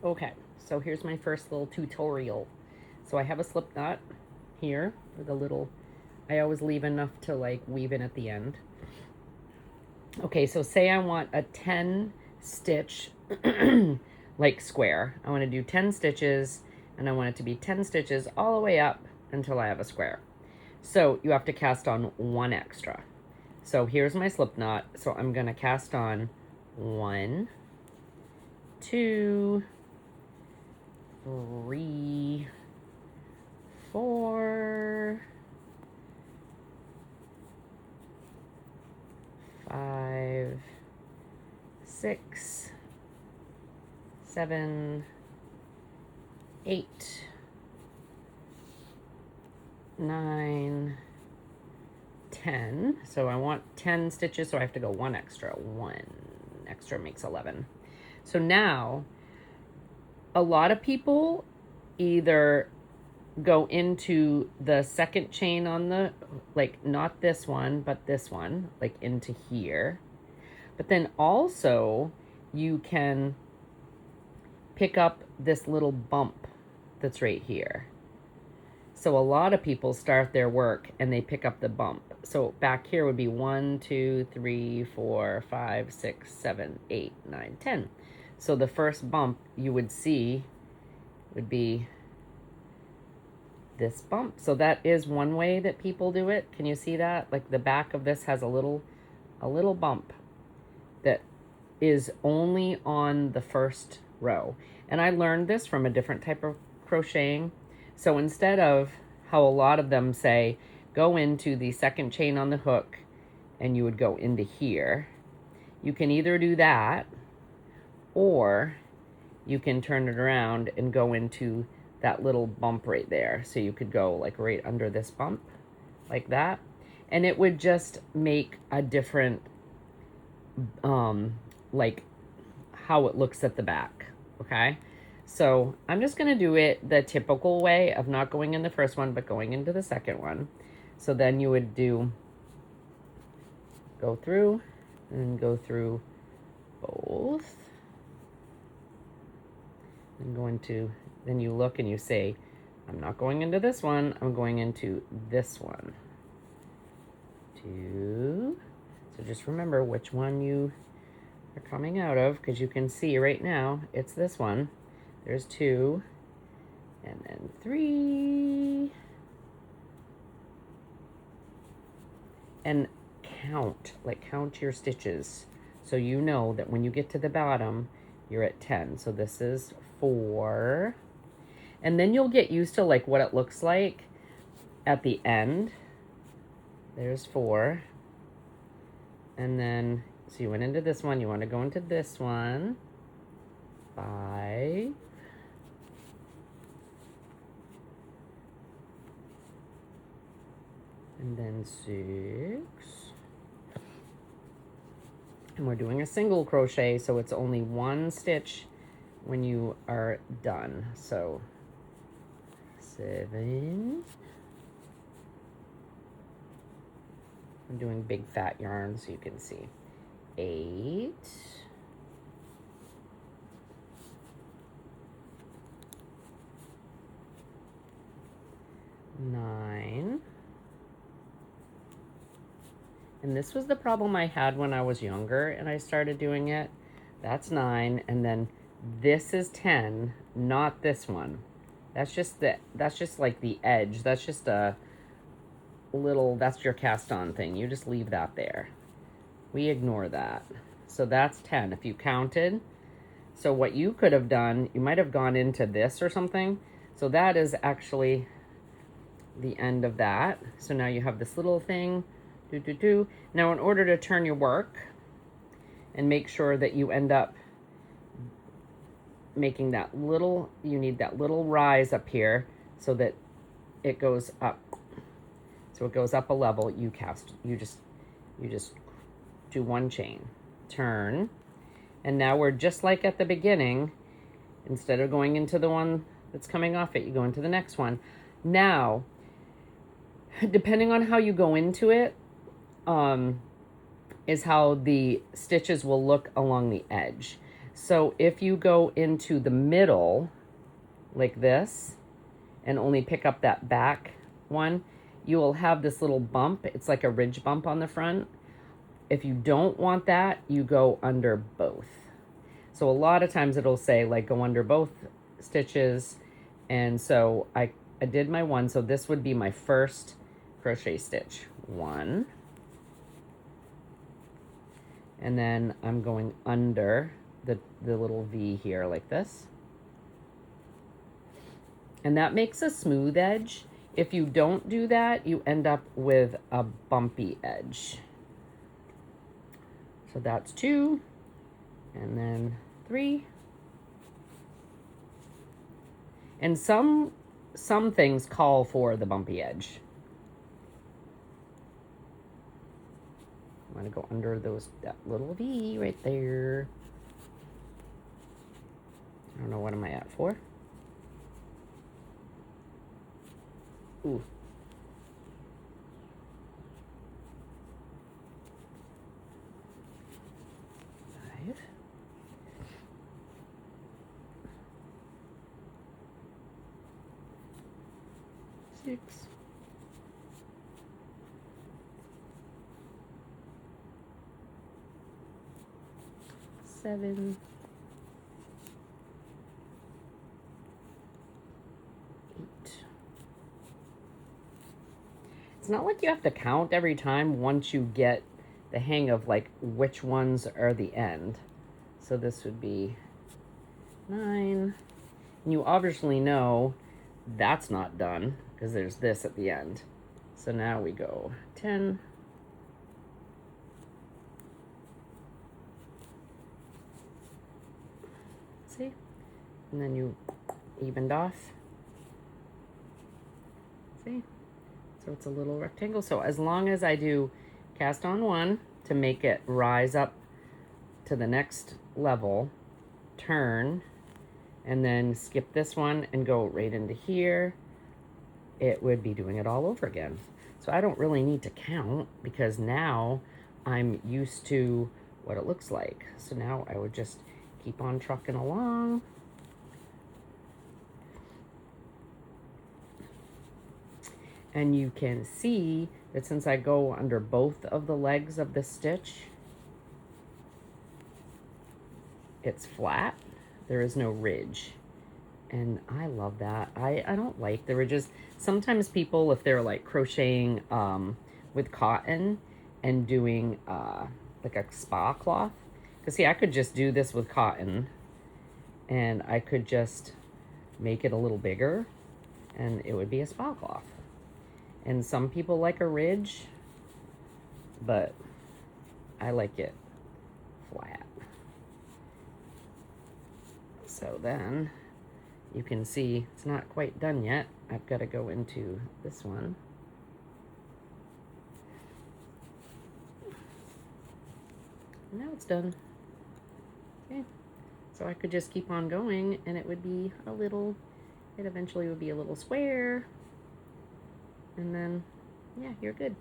Okay, so here's my first little tutorial. So I have a slip knot here with a little, I always leave enough to like weave in at the end. Okay, so say I want a 10 stitch like square. I want to do 10 stitches and I want it to be 10 stitches all the way up until I have a square. So you have to cast on one extra. So here's my slip knot. So I'm going to cast on 1, 2, 3, 4, 5, 6, 7, 8, 9, 10. So I want 10 stitches, so I have to go one extra. One extra makes 11. So now, a lot of people either go into the second chain on the, like not this one, but this one, like into here. But then also you can pick up this little bump that's right here. So a lot of people start their work and they pick up the bump. So back here would be 1, 2, 3, 4, 5, 6, 7, 8, 9, 10. So the first bump you would see would be this bump. So that is one way that people do it. Can you see that? Like the back of this has a little bump that is only on the first row. And I learned this from a different type of crocheting. So instead of how a lot of them say, go into the second chain on the hook and you would go into here, you can either do that or you can turn it around and go into that little bump right there. So you could go like right under this bump like that. And it would just make a different, like how it looks at the back. Okay. So I'm just going to do it the typical way of not going in the first one, but going into the second one. So then you would do, go through and go through both. And go into, then you look and you say, I'm not going into this one, I'm going into this one. 2. So just remember which one you are coming out of, because you can see right now it's this one. There's 2, and then 3, and count, like count your stitches, so you know that when you get to the bottom, you're at 10. So this is 4, and then you'll get used to like what it looks like at the end. There's 4, and then so you went into this one, you want to go into this one. 5, and then 6, and we're doing a single crochet, so it's only 1 stitch when you are done. So 7, I'm doing big fat yarn so you can see. 8, 9, and this was the problem I had when I was younger and I started doing it. That's 9, and then this is 10, not this one. That's just like the edge. That's just a little, that's your cast on thing. You just leave that there. We ignore that. So that's 10 if you counted. So what you could have done, you might have gone into this or something. So that is actually the end of that. So now you have this little thing. Now in order to turn your work and make sure that you end up making that little, you need that little rise up here so that it goes up. So it goes up a level. You just do 1 chain, turn, and now we're just like at the beginning. Instead of going into the one that's coming off it, you go into the next one. Now, depending on how you go into it, is how the stitches will look along the edge. So if you go into the middle like this and only pick up that back one, you will have this little bump. It's like a ridge bump on the front. If you don't want that, you go under both. So a lot of times it'll say like go under both stitches. And so I did my one. So this would be my first crochet stitch. One. And then I'm going under the little V here like this. And that makes a smooth edge. If you don't do that, you end up with a bumpy edge. So that's 2, and then 3. And some things call for the bumpy edge. I'm gonna go under that little V right there. I don't know, what am I at, 4? Ooh. 5. 6. 7. 8. It's not like you have to count every time once you get the hang of like which ones are the end. So this would be 9. And you obviously know that's not done because there's this at the end. So now we go 10. See? And then you evened off. See? So it's a little rectangle. So as long as I do cast on 1 to make it rise up to the next level, turn, and then skip this one and go right into here, it would be doing it all over again. So I don't really need to count because now I'm used to what it looks like. So now I would just keep on trucking along. And you can see that since I go under both of the legs of the stitch, it's flat. There is no ridge. And I love that. I don't like the ridges. Sometimes people, if they're like crocheting with cotton and doing like a spa cloth, because see, I could just do this with cotton and I could just make it a little bigger and it would be a spa cloth. And some people like a ridge, but I like it flat. So then you can see it's not quite done yet. I've got to go into this one. Now it's done. Okay. So I could just keep on going and it would be a little, it eventually would be a little square. And then, yeah, you're good.